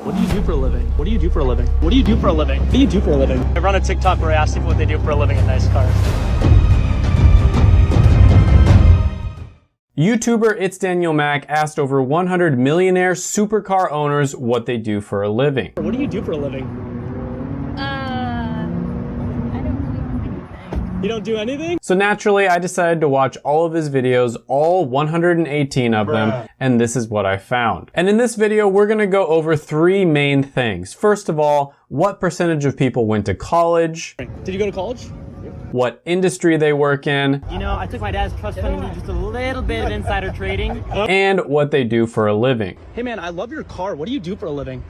What do you do for a living? What do you do for a living? What do you do for a living? What do you do for a living? I run a TikTok where I ask people what they do for a living in nice cars. YouTuber It's Daniel Mac asked over 100 millionaire supercar owners what they do for a living. What do you do for a living? I don't do anything. You don't do anything? So naturally, I decided to watch all of his videos, all 118 of them, and this is what I found. And in this video, we're gonna go over three main things. First of all, what percentage of people went to college? Did you go to college? What industry they work in, You know, I took my dad's trust fund and did just a little bit of insider trading. and what they do for a living. Hey man, I love your car. What do you do for a living?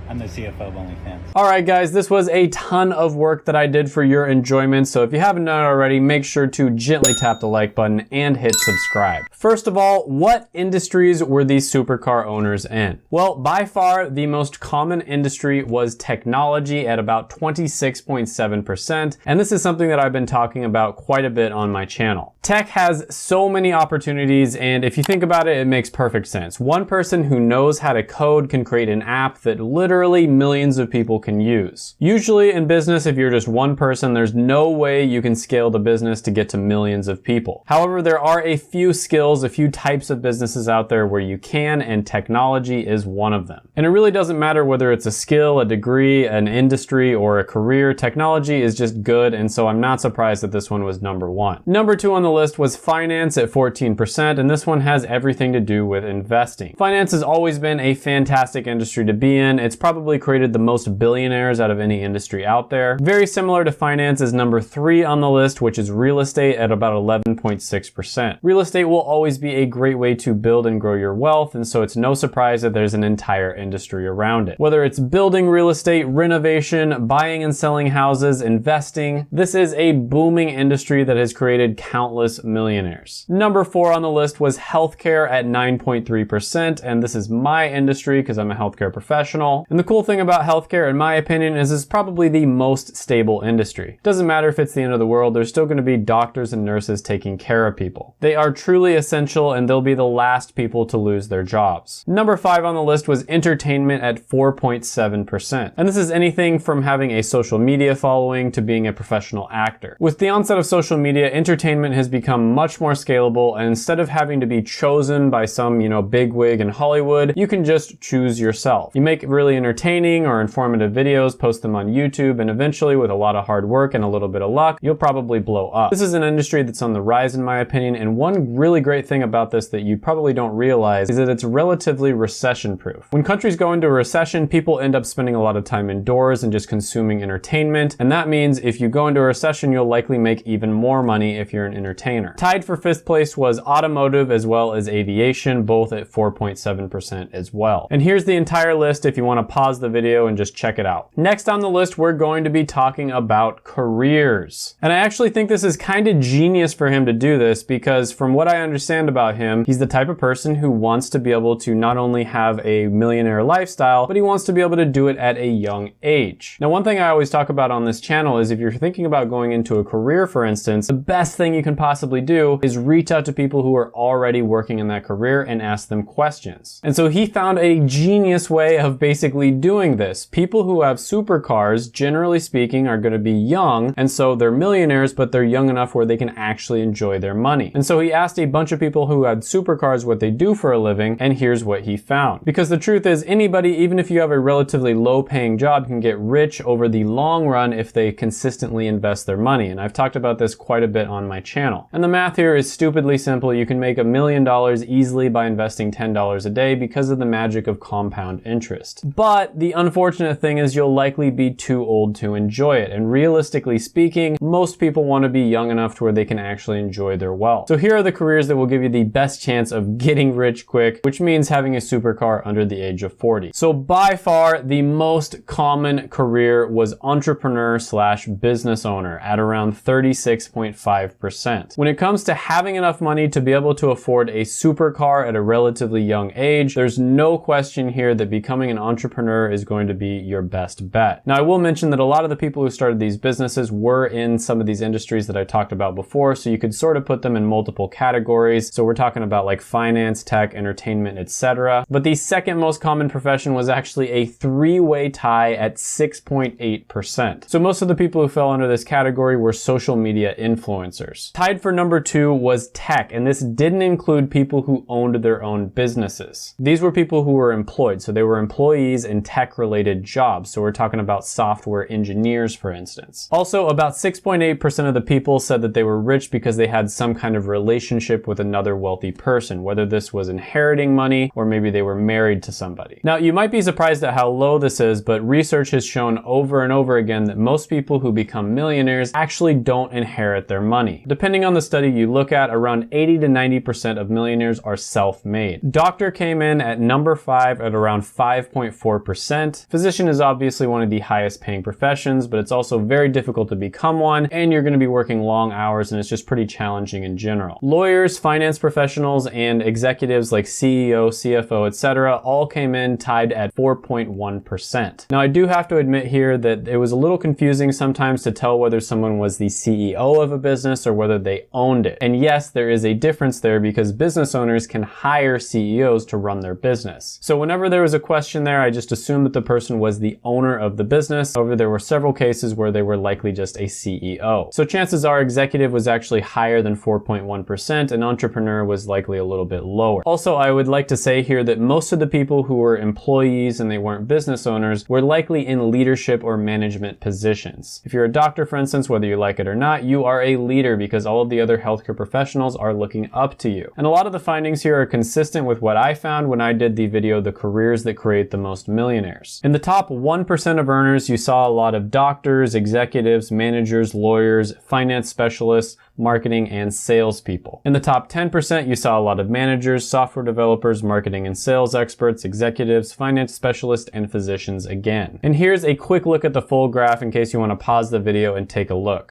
I'm the CFO of OnlyFans. Alright guys, this was a ton of work that I did for your enjoyment, so if you haven't done it already, make sure to gently tap the like button and hit subscribe. First of all, what industries were these supercar owners in? Well, by far, the most common industry was technology at about 26.7%, and this is something that I've been talking about quite a bit on my channel. Tech has so many opportunities, and if you think about it, it makes perfect sense. One person who knows how to code can create an app that literally millions of people can use. Usually in business, if you're just one person, there's no way you can scale the business to get to millions of people. However, there are a few skills, a few types of businesses out there where you can, and technology is one of them. And it really doesn't matter whether it's a skill, a degree, an industry, or a career. Technology is just good, and so I'm not surprised that this one was number one. Number two on the list was finance at 14%, and this one has everything to do with investing. Finance has always been a fantastic industry to be in. It's probably created the most billionaires out of any industry out there. Very similar to finance is number three on the list, which is real estate at about 11.6%. Real estate will always be a great way to build and grow your wealth, and so it's no surprise that there's an entire industry around it. Whether it's building real estate, renovation, buying and selling houses, investing, this is a booming industry that has created countless millionaires. Number four on the list was healthcare at 9.3%, and this is my industry because I'm a healthcare professional. And the cool thing about healthcare, in my opinion, is it's probably the most stable industry. Doesn't matter if it's the end of the world, there's still going to be doctors and nurses taking care of people. They are truly essential, and they'll be the last people to lose their jobs. Number five on the list was entertainment at 4.7%. And this is anything from having a social media following to being a professional actor. With the onset of social media, entertainment has become much more scalable, and instead of having to be chosen by some, bigwig in Hollywood, you can just choose yourself. You make really entertaining or informative videos, post them on YouTube, and eventually with a lot of hard work and a little bit of luck, you'll probably blow up. This is an industry that's on the rise in my opinion, and one really great thing about this that you probably don't realize is that it's relatively recession proof. When countries go into a recession, people end up spending a lot of time indoors and just consuming entertainment, and that means if you go into a recession, you'll likely make even more money if you're an entertainer. Tied for fifth place was automotive as well as aviation, both at 4.7% as well. And here's the entire list if you want to pause the video and just check it out. Next on the list, we're going to be talking about careers. And I actually think this is kind of genius for him to do this because from what I understand about him, he's the type of person who wants to be able to not only have a millionaire lifestyle, but he wants to be able to do it at a young age. Now, one thing I always talk about on this channel is if you're thinking about going into a career, for instance, the best thing you can possibly do is reach out to people who are already working in that career and ask them questions. And so he found a genius way of basically doing this. People who have supercars, generally speaking, are going to be young, and so they're millionaires, but they're young enough where they can actually enjoy their money. And so he asked a bunch of people who had supercars what they do for a living, and here's what he found. Because the truth is, anybody, even if you have a relatively low-paying job, can get rich over the long run if they consistently invest their money, and I've talked about this quite a bit on my channel. And the math here is stupidly simple. You can make $1 million easily by investing $10 a day because of the magic of compound interest. But the unfortunate thing is you'll likely be too old to enjoy it, and realistically speaking, most people want to be young enough to where they can actually enjoy their wealth. So here are the careers that will give you the best chance of getting rich quick, which means having a supercar under the age of 40. So by far, the most common career was entrepreneur slash business owner at around 36.5%. When it comes to having enough money to be able to afford a supercar at a relatively young age, there's no question here that becoming an entrepreneur entrepreneur is going to be your best bet. Now, I will mention that a lot of the people who started these businesses were in some of these industries that I talked about before, so you could sort of put them in multiple categories. So we're talking about like finance, tech, entertainment, etc. But the second most common profession was actually a three-way tie at 6.8%. So most of the people who fell under this category were social media influencers. Tied for number 2 was tech, and this didn't include people who owned their own businesses. These were people who were employed, so they were employees in tech-related jobs. So we're talking about software engineers, for instance. Also, about 6.8% of the people said that they were rich because they had some kind of relationship with another wealthy person, whether this was inheriting money or maybe they were married to somebody. Now, you might be surprised at how low this is, but research has shown over and over again that most people who become millionaires actually don't inherit their money. Depending on the study you look at, around 80 to 90% of millionaires are self-made. Doctor came in at number 5 at around 5.4%. Physician is obviously one of the highest paying professions, but it's also very difficult to become one, and you're going to be working long hours, and it's just pretty challenging in general. Lawyers, finance professionals, and executives like CEO, CFO, etc. all came in tied at 4.1%. Now, I do have to admit here that it was a little confusing sometimes to tell whether someone was the CEO of a business or whether they owned it. And yes, there is a difference there because business owners can hire CEOs to run their business. So whenever there was a question there, I just assumed that the person was the owner of the business. However, there were several cases where they were likely just a CEO. So chances are executive was actually higher than 4.1% and entrepreneur was likely a little bit lower. Also, I would like to say here that most of the people who were employees and they weren't business owners were likely in leadership or management positions. If you're a doctor, for instance, whether you like it or not, you are a leader because all of the other healthcare professionals are looking up to you. And a lot of the findings here are consistent with what I found when I did the video, The Careers That Create the Most Millionaires. In the top 1% of earners, you saw a lot of doctors, executives, managers, lawyers, finance specialists, marketing, and salespeople. In the top 10%, you saw a lot of managers, software developers, marketing and sales experts, executives, finance specialists, and physicians again. And here's a quick look at the full graph in case you want to pause the video and take a look.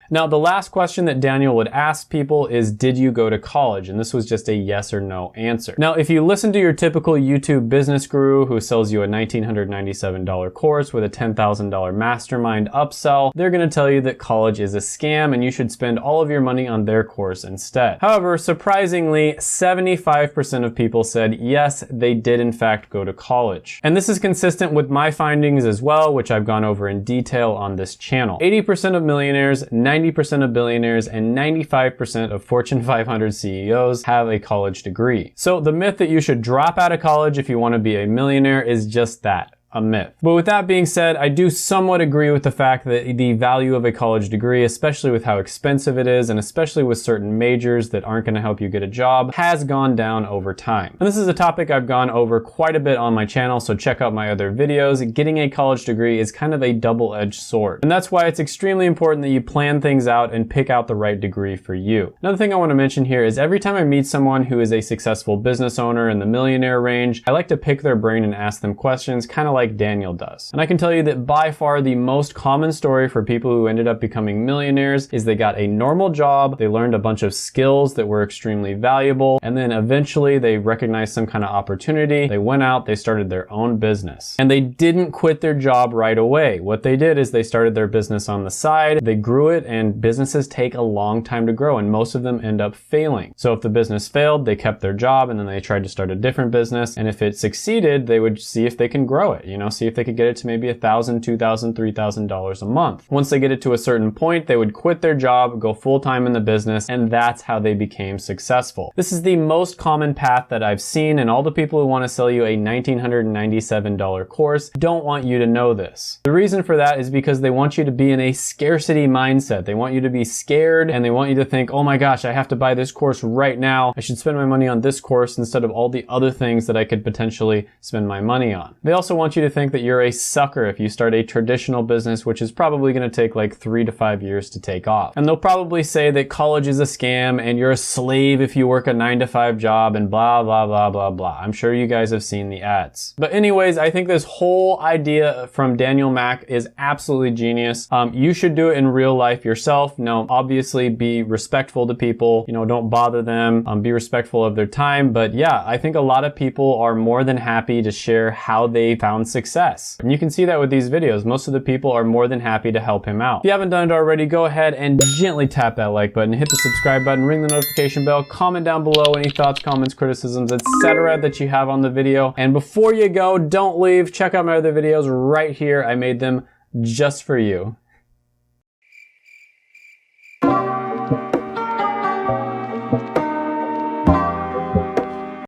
Now, the last question that Daniel would ask people is, did you go to college? And this was just a yes or no answer. Now, if you listen to your typical YouTube business guru who sells you a $1,997 course with a $10,000 mastermind upsell, they're going to tell you that college is a scam and you should spend all of your money on their course instead. However, surprisingly, 75% of people said yes, they did in fact go to college. And this is consistent with my findings as well, which I've gone over in detail on this channel. 80% of millionaires, 90% of billionaires, and 95% of Fortune 500 CEOs have a college degree. So the myth that you should drop out of college if you want to be a millionaire is just that. A myth. But with that being said, I do somewhat agree with the fact that the value of a college degree, especially with how expensive it is, and especially with certain majors that aren't going to help you get a job, has gone down over time. And this is a topic I've gone over quite a bit on my channel, so check out my other videos. Getting a college degree is kind of a double-edged sword. And that's why it's extremely important that you plan things out and pick out the right degree for you. Another thing I want to mention here is every time I meet someone who is a successful business owner in the millionaire range, I like to pick their brain and ask them questions, kind of like Daniel does. And I can tell you that by far the most common story for people who ended up becoming millionaires is they got a normal job, they learned a bunch of skills that were extremely valuable, and then eventually they recognized some kind of opportunity, they went out, they started their own business. And they didn't quit their job right away. What they did is they started their business on the side, they grew it, and businesses take a long time to grow, and most of them end up failing. So if the business failed, they kept their job, and then they tried to start a different business, and if it succeeded, they would see if they can grow it, see if they could get it to maybe $1,000, $2,000, $3,000 a month. Once they get it to a certain point, they would quit their job, go full-time in the business, and that's how they became successful. This is the most common path that I've seen, and all the people who want to sell you a $1,997 course don't want you to know this. The reason for that is because they want you to be in a scarcity mindset. They want you to be scared, and they want you to think, oh my gosh, I have to buy this course right now. I should spend my money on this course instead of all the other things that I could potentially spend my money on. They also want you to think that you're a sucker if you start a traditional business, which is probably going to take like 3 to 5 years to take off. And they'll probably say that college is a scam and you're a slave if you work a 9-to-5 job and blah, blah, blah, blah, blah. I'm sure you guys have seen the ads. But anyways, I think this whole idea from Daniel Mack is absolutely genius. You should do it in real life yourself. Now, obviously be respectful to people, don't bother them, be respectful of their time. But yeah, I think a lot of people are more than happy to share how they found own success. And you can see that with these videos. Most of the people are more than happy to help him out. If you haven't done it already, go ahead and gently tap that like button, hit the subscribe button, ring the notification bell, comment down below any thoughts, comments, criticisms, etc. that you have on the video. And before you go, don't leave. Check out my other videos right here. I made them just for you.